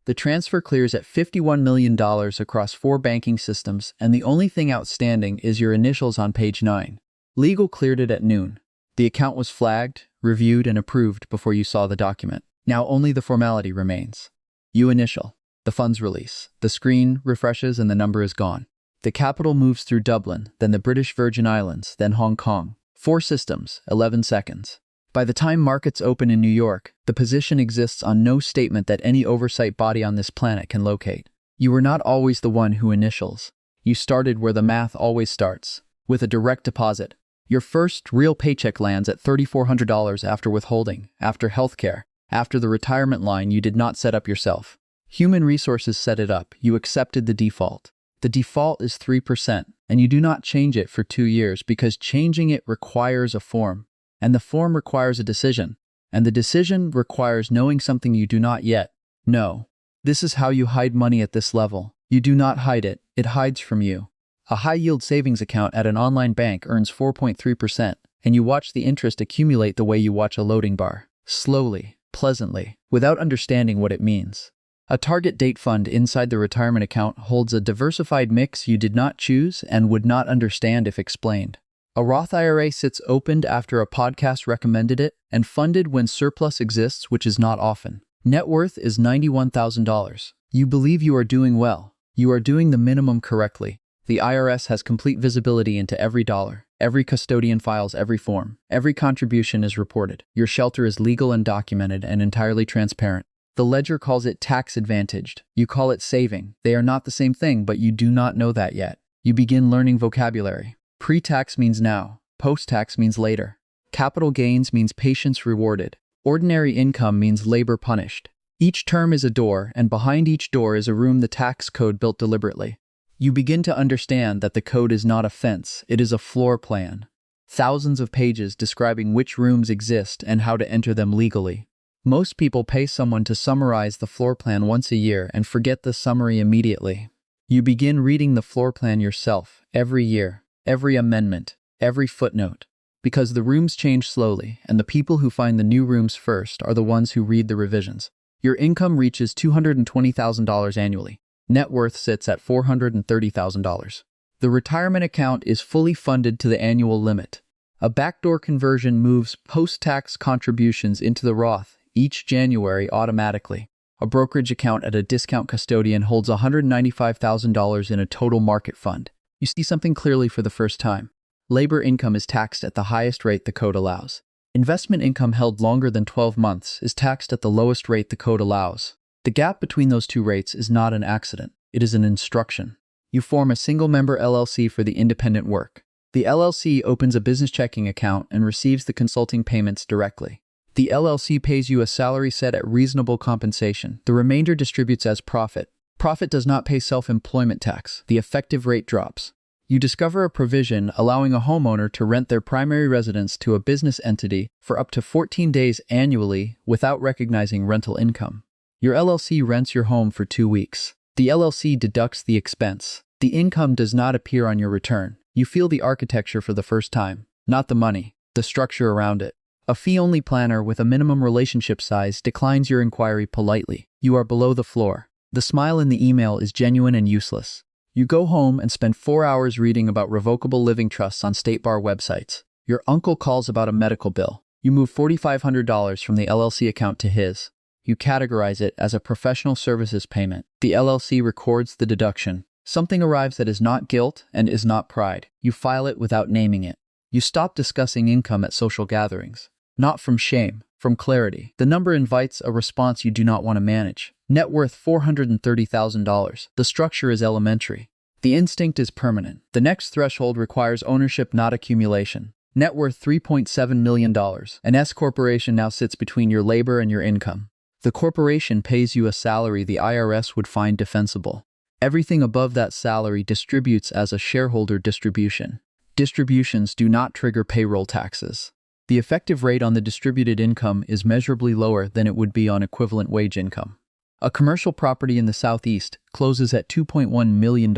The transfer clears at $51 million across 4 banking systems, and the only thing outstanding is your initials on page 9. Legal cleared it at noon. The account was flagged, reviewed, and approved before you saw the document. Now only the formality remains. You initial. The funds release. The screen refreshes and the number is gone. The capital moves through Dublin, then the British Virgin Islands, then Hong Kong. 4 systems, 11 seconds. By the time markets open in New York, the position exists on no statement that any oversight body on this planet can locate. You were not always the one who initials. You started where the math always starts, with a direct deposit. Your first real paycheck lands at $3,400 after withholding, after healthcare, after the retirement line you did not set up yourself. Human resources set it up. You accepted the default. The default is 3%, and you do not change it for 2 years because changing it requires a form, and the form requires a decision, and the decision requires knowing something you do not yet know. This is how you hide money at this level. You do not hide it, it hides from you. A high-yield savings account at an online bank earns 4.3%, and you watch the interest accumulate the way you watch a loading bar, slowly, pleasantly, without understanding what it means. A target date fund inside the retirement account holds a diversified mix you did not choose and would not understand if explained. A Roth IRA sits opened after a podcast recommended it and funded when surplus exists, which is not often. Net worth is $91,000. You believe you are doing well. You are doing the minimum correctly. The IRS has complete visibility into every dollar. Every custodian files every form. Every contribution is reported. Your shelter is legal and documented and entirely transparent. The ledger calls it tax-advantaged. You call it saving. They are not the same thing, but you do not know that yet. You begin learning vocabulary. Pre-tax means now. Post-tax means later. Capital gains means patience rewarded. Ordinary income means labor punished. Each term is a door, and behind each door is a room the tax code built deliberately. You begin to understand that the code is not a fence, it is a floor plan. Thousands of pages describing which rooms exist and how to enter them legally. Most people pay someone to summarize the floor plan once a year and forget the summary immediately. You begin reading the floor plan yourself, every year, every amendment, every footnote. Because the rooms change slowly, and the people who find the new rooms first are the ones who read the revisions. Your income reaches $220,000 annually. Net worth sits at $430,000. The retirement account is fully funded to the annual limit. A backdoor conversion moves post-tax contributions into the Roth each January automatically. A brokerage account at a discount custodian holds $195,000 in a total market fund. You see something clearly for the first time. Labor income is taxed at the highest rate the code allows. Investment income held longer than 12 months is taxed at the lowest rate the code allows. The gap between those two rates is not an accident. It is an instruction. You form a single-member LLC for the independent work. The LLC opens a business checking account and receives the consulting payments directly. The LLC pays you a salary set at reasonable compensation. The remainder distributes as profit. Profit does not pay self-employment tax. The effective rate drops. You discover a provision allowing a homeowner to rent their primary residence to a business entity for up to 14 days annually without recognizing rental income. Your LLC rents your home for 2 weeks. The LLC deducts the expense. The income does not appear on your return. You feel the architecture for the first time, not the money, the structure around it. A fee-only planner with a minimum relationship size declines your inquiry politely. You are below the floor. The smile in the email is genuine and useless. You go home and spend 4 hours reading about revocable living trusts on state bar websites. Your uncle calls about a medical bill. You move $4,500 from the LLC account to his. You categorize it as a professional services payment. The LLC records the deduction. Something arrives that is not guilt and is not pride. You file it without naming it. You stop discussing income at social gatherings. Not from shame, from clarity. The number invites a response you do not want to manage. Net worth $430,000. The structure is elementary. The instinct is permanent. The next threshold requires ownership, not accumulation. Net worth $3.7 million. An S corporation now sits between your labor and your income. The corporation pays you a salary the IRS would find defensible. Everything above that salary distributes as a shareholder distribution. Distributions do not trigger payroll taxes. The effective rate on the distributed income is measurably lower than it would be on equivalent wage income. A commercial property in the Southeast closes at $2.1 million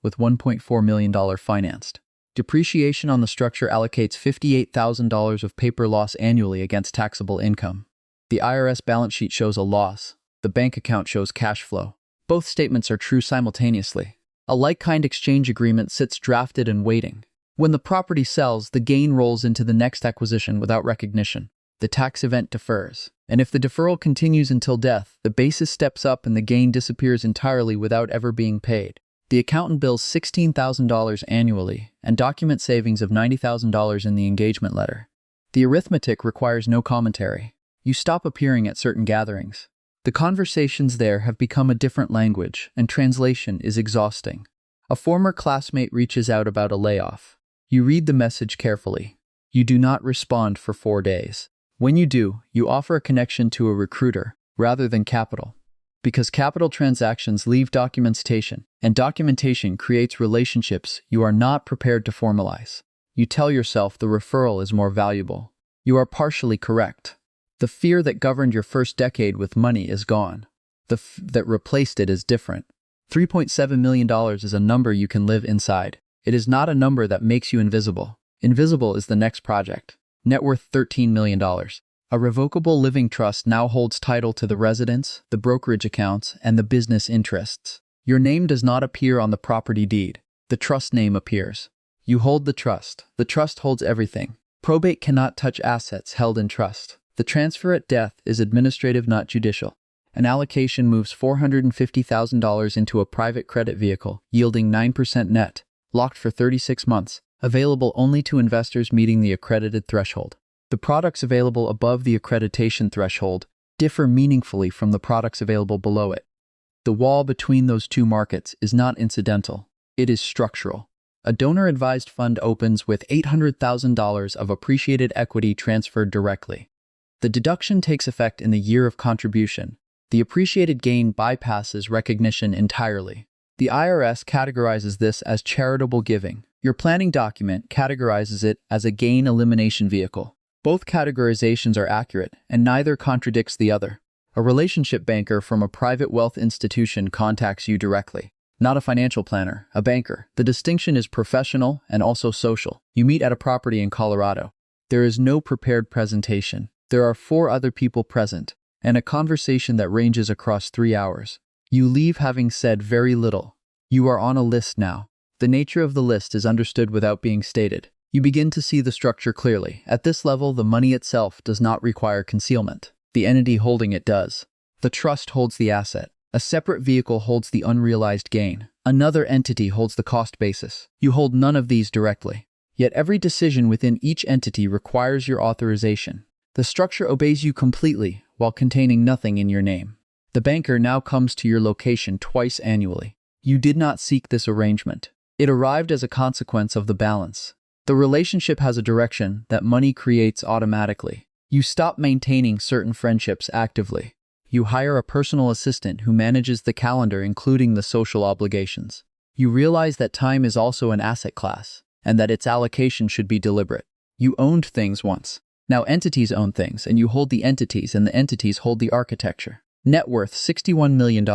with $1.4 million financed. Depreciation on the structure allocates $58,000 of paper loss annually against taxable income. The IRS balance sheet shows a loss. the bank account shows cash flow. Both statements are true simultaneously. A like-kind exchange agreement sits drafted and waiting. When the property sells, the gain rolls into the next acquisition without recognition. The tax event defers. And if the deferral continues until death, the basis steps up and the gain disappears entirely without ever being paid. The accountant bills $16,000 annually and document savings of $90,000 in the engagement letter. The arithmetic requires no commentary. You stop appearing at certain gatherings. The conversations there have become a different language, and translation is exhausting. A former classmate reaches out about a layoff. You read the message carefully. You do not respond for 4 days. When you do, you offer a connection to a recruiter rather than capital. Because capital transactions leave documentation, and documentation creates relationships you are not prepared to formalize. You tell yourself the referral is more valuable. You are partially correct. The fear that governed your first decade with money is gone. That replaced it is different. $3.7 million is a number you can live inside. It is not a number that makes you invisible. Invisible is the next project. Net worth $13 million. A revocable living trust now holds title to the residence, the brokerage accounts, and the business interests. Your name does not appear on the property deed. The trust name appears. You hold the trust. The trust holds everything. Probate cannot touch assets held in trust. The transfer at death is administrative, not judicial. An allocation moves $450,000 into a private credit vehicle, yielding 9% net, locked for 36 months, available only to investors meeting the accredited threshold. The products available above the accreditation threshold differ meaningfully from the products available below it. The wall between those two markets is not incidental. It is structural. A donor-advised fund opens with $800,000 of appreciated equity transferred directly. The deduction takes effect in the year of contribution. The appreciated gain bypasses recognition entirely. The IRS categorizes this as charitable giving. Your planning document categorizes it as a gain elimination vehicle. Both categorizations are accurate, and neither contradicts the other. A relationship banker from a private wealth institution contacts you directly. Not a financial planner, a banker. The distinction is professional and also social. You meet at a property in Colorado. There is no prepared presentation. There are 4 other people present, and a conversation that ranges across 3 hours. You leave having said very little. You are on a list now. The nature of the list is understood without being stated. You begin to see the structure clearly. At this level, the money itself does not require concealment. The entity holding it does. The trust holds the asset. A separate vehicle holds the unrealized gain. Another entity holds the cost basis. You hold none of these directly. Yet every decision within each entity requires your authorization. The structure obeys you completely while containing nothing in your name. The banker now comes to your location twice annually. You did not seek this arrangement. It arrived as a consequence of the balance. The relationship has a direction that money creates automatically. You stop maintaining certain friendships actively. You hire a personal assistant who manages the calendar, including the social obligations. You realize that time is also an asset class, and that its allocation should be deliberate. You owned things once. Now entities own things, and you hold the entities, and the entities hold the architecture. Net worth $61 million.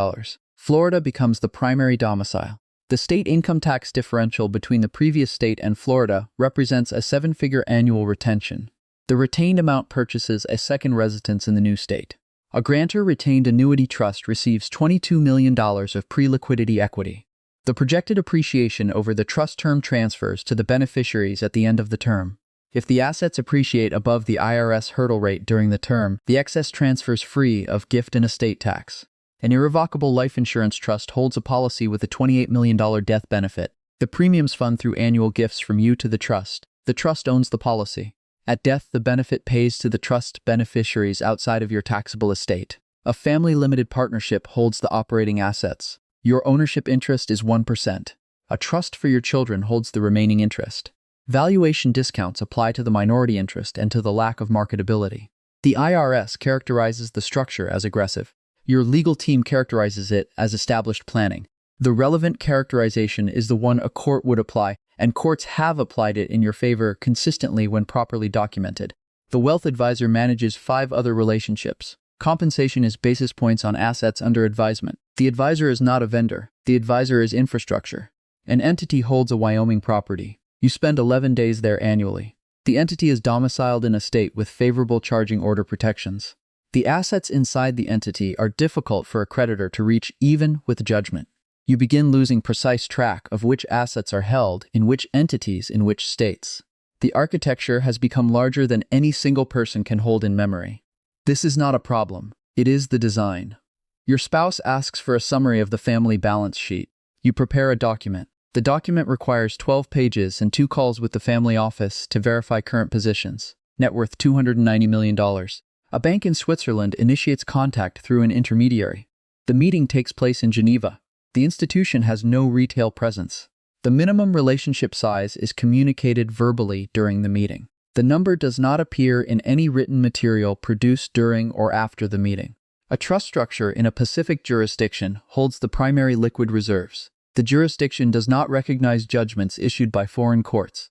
Florida becomes the primary domicile. The state income tax differential between the previous state and Florida represents a 7-figure annual retention. The retained amount purchases a second residence in the new state. A grantor retained annuity trust receives $22 million of pre-liquidity equity. The projected appreciation over the trust term transfers to the beneficiaries at the end of the term. If the assets appreciate above the IRS hurdle rate during the term, the excess transfers free of gift and estate tax. An irrevocable life insurance trust holds a policy with a $28 million death benefit. The premiums fund through annual gifts from you to the trust. The trust owns the policy. At death, the benefit pays to the trust beneficiaries outside of your taxable estate. A family limited partnership holds the operating assets. Your ownership interest is 1%. A trust for your children holds the remaining interest. Valuation discounts apply to the minority interest and to the lack of marketability. The IRS characterizes the structure as aggressive. Your legal team characterizes it as established planning. The relevant characterization is the one a court would apply, and courts have applied it in your favor consistently when properly documented. The wealth advisor manages 5 other relationships. Compensation is basis points on assets under advisement. The advisor is not a vendor. The advisor is infrastructure. An entity holds a Wyoming property. You spend 11 days there annually. The entity is domiciled in a state with favorable charging order protections. The assets inside the entity are difficult for a creditor to reach even with judgment. You begin losing precise track of which assets are held in which entities in which states. The architecture has become larger than any single person can hold in memory. This is not a problem. It is the design. Your spouse asks for a summary of the family balance sheet. You prepare a document. The document requires 12 pages and 2 calls with the family office to verify current positions. Net worth $290 million. A bank in Switzerland initiates contact through an intermediary. The meeting takes place in Geneva. The institution has no retail presence. The minimum relationship size is communicated verbally during the meeting. The number does not appear in any written material produced during or after the meeting. A trust structure in a Pacific jurisdiction holds the primary liquid reserves. The jurisdiction does not recognize judgments issued by foreign courts.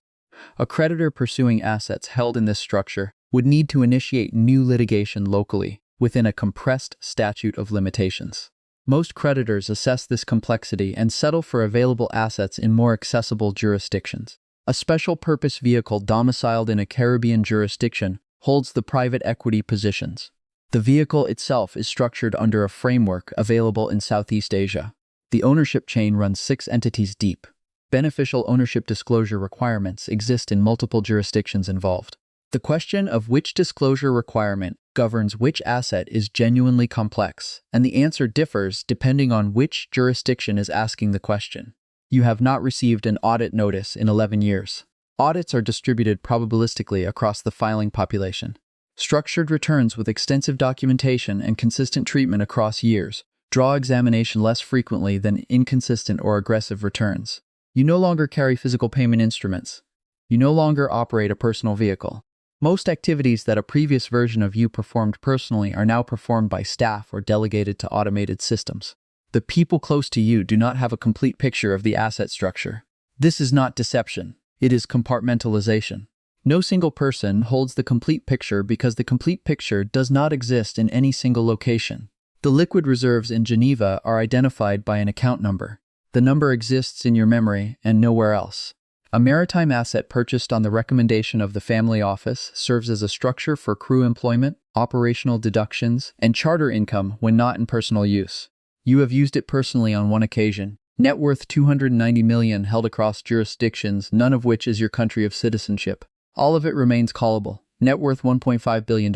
A creditor pursuing assets held in this structure would need to initiate new litigation locally within a compressed statute of limitations. Most creditors assess this complexity and settle for available assets in more accessible jurisdictions. A special purpose vehicle domiciled in a Caribbean jurisdiction holds the private equity positions. The vehicle itself is structured under a framework available in Southeast Asia. The ownership chain runs 6 entities deep. Beneficial ownership disclosure requirements exist in multiple jurisdictions involved. The question of which disclosure requirement governs which asset is genuinely complex, and the answer differs depending on which jurisdiction is asking the question. You have not received an audit notice in 11 years. Audits are distributed probabilistically across the filing population. Structured returns with extensive documentation and consistent treatment across years draw examination less frequently than inconsistent or aggressive returns. You no longer carry physical payment instruments. You no longer operate a personal vehicle. Most activities that a previous version of you performed personally are now performed by staff or delegated to automated systems. The people close to you do not have a complete picture of the asset structure. This is not deception. It is compartmentalization. No single person holds the complete picture because the complete picture does not exist in any single location. The liquid reserves in Geneva are identified by an account number. The number exists in your memory and nowhere else. A maritime asset purchased on the recommendation of the family office serves as a structure for crew employment, operational deductions, and charter income when not in personal use. You have used it personally on one occasion. Net worth $290 million held across jurisdictions, none of which is your country of citizenship. All of it remains callable. Net worth $1.5 billion.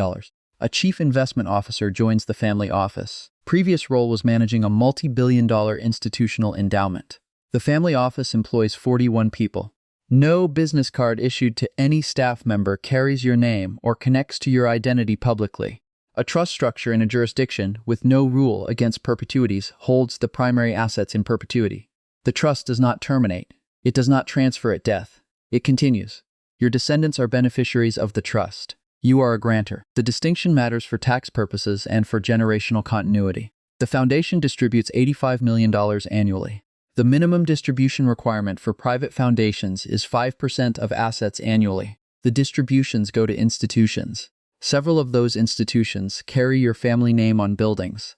A chief investment officer joins the family office. Previous role was managing a multi-billion-dollar institutional endowment. The family office employs 41 people. No business card issued to any staff member carries your name or connects to your identity publicly. A trust structure in a jurisdiction with no rule against perpetuities holds the primary assets in perpetuity. The trust does not terminate. It does not transfer at death. It continues. Your descendants are beneficiaries of the trust. You are a grantor. The distinction matters for tax purposes and for generational continuity. The foundation distributes $85 million annually. The minimum distribution requirement for private foundations is 5% of assets annually. The distributions go to institutions. Several of those institutions carry your family name on buildings.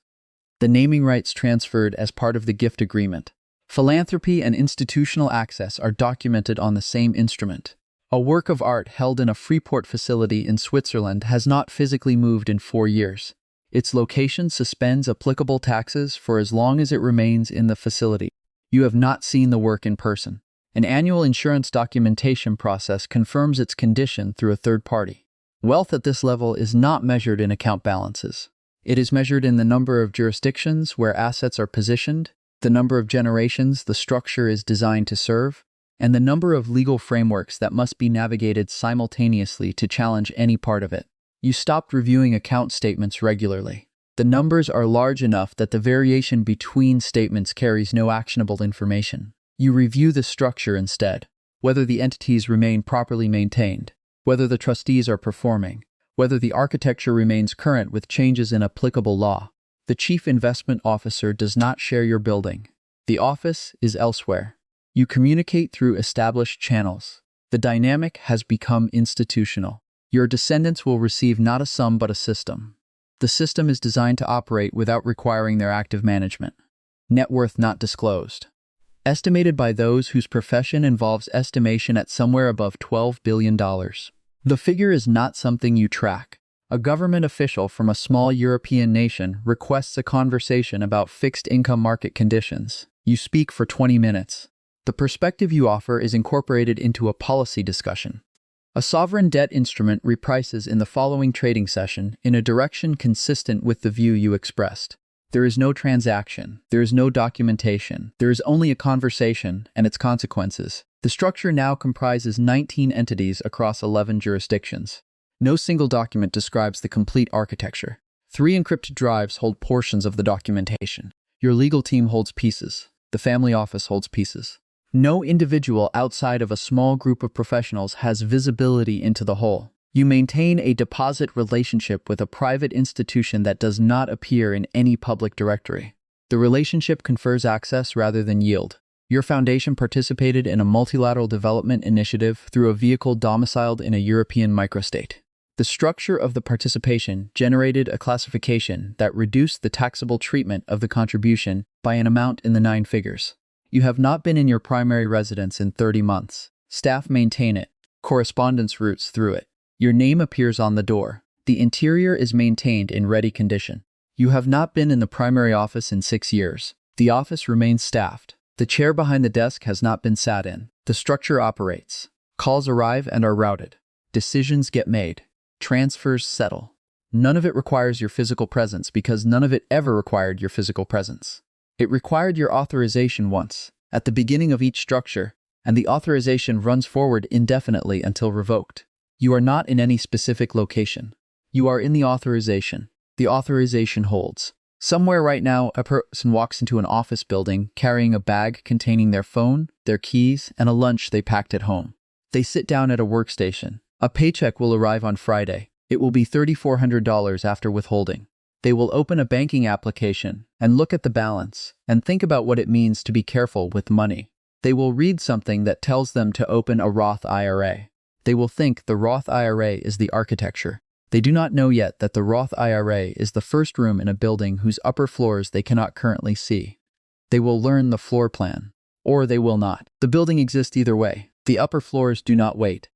The naming rights transferred as part of the gift agreement. Philanthropy and institutional access are documented on the same instrument. A work of art held in a Freeport facility in Switzerland has not physically moved in 4 years. Its location suspends applicable taxes for as long as it remains in the facility. You have not seen the work in person. An annual insurance documentation process confirms its condition through a third party. Wealth at this level is not measured in account balances. It is measured in the number of jurisdictions where assets are positioned, the number of generations the structure is designed to serve, and the number of legal frameworks that must be navigated simultaneously to challenge any part of it. You stopped reviewing account statements regularly. The numbers are large enough that the variation between statements carries no actionable information. You review the structure instead, whether the entities remain properly maintained, whether the trustees are performing, whether the architecture remains current with changes in applicable law. The chief investment officer does not share your building. The office is elsewhere. You communicate through established channels. The dynamic has become institutional. Your descendants will receive not a sum but a system. The system is designed to operate without requiring their active management. Net worth not disclosed. Estimated by those whose profession involves estimation at somewhere above $12 billion. The figure is not something you track. A government official from a small European nation requests a conversation about fixed income market conditions. You speak for 20 minutes. The perspective you offer is incorporated into a policy discussion. A sovereign debt instrument reprices in the following trading session in a direction consistent with the view you expressed. There is no transaction. There is no documentation. There is only a conversation and its consequences. The structure now comprises 19 entities across 11 jurisdictions. No single document describes the complete architecture. 3 encrypted drives hold portions of the documentation. Your legal team holds pieces. The family office holds pieces. No individual outside of a small group of professionals has visibility into the whole. You maintain a deposit relationship with a private institution that does not appear in any public directory. The relationship confers access rather than yield. Your foundation participated in a multilateral development initiative through a vehicle domiciled in a European microstate. The structure of the participation generated a classification that reduced the taxable treatment of the contribution by an amount in the 9 figures. You have not been in your primary residence in 30 months. Staff maintain it. Correspondence routes through it. Your name appears on the door. The interior is maintained in ready condition. You have not been in the primary office in 6 years. The office remains staffed. The chair behind the desk has not been sat in. The structure operates. Calls arrive and are routed. Decisions get made. Transfers settle. None of it requires your physical presence because none of it ever required your physical presence. It required your authorization once, at the beginning of each structure, and the authorization runs forward indefinitely until revoked. You are not in any specific location. You are in the authorization. The authorization holds. Somewhere right now, a person walks into an office building carrying a bag containing their phone, their keys, and a lunch they packed at home. They sit down at a workstation. A paycheck will arrive on Friday. It will be $3,400 after withholding. They will open a banking application and look at the balance and think about what it means to be careful with money. They will read something that tells them to open a Roth IRA. They will think the Roth IRA is the architecture. They do not know yet that the Roth IRA is the first room in a building whose upper floors they cannot currently see. They will learn the floor plan, or they will not. The building exists either way. The upper floors do not wait.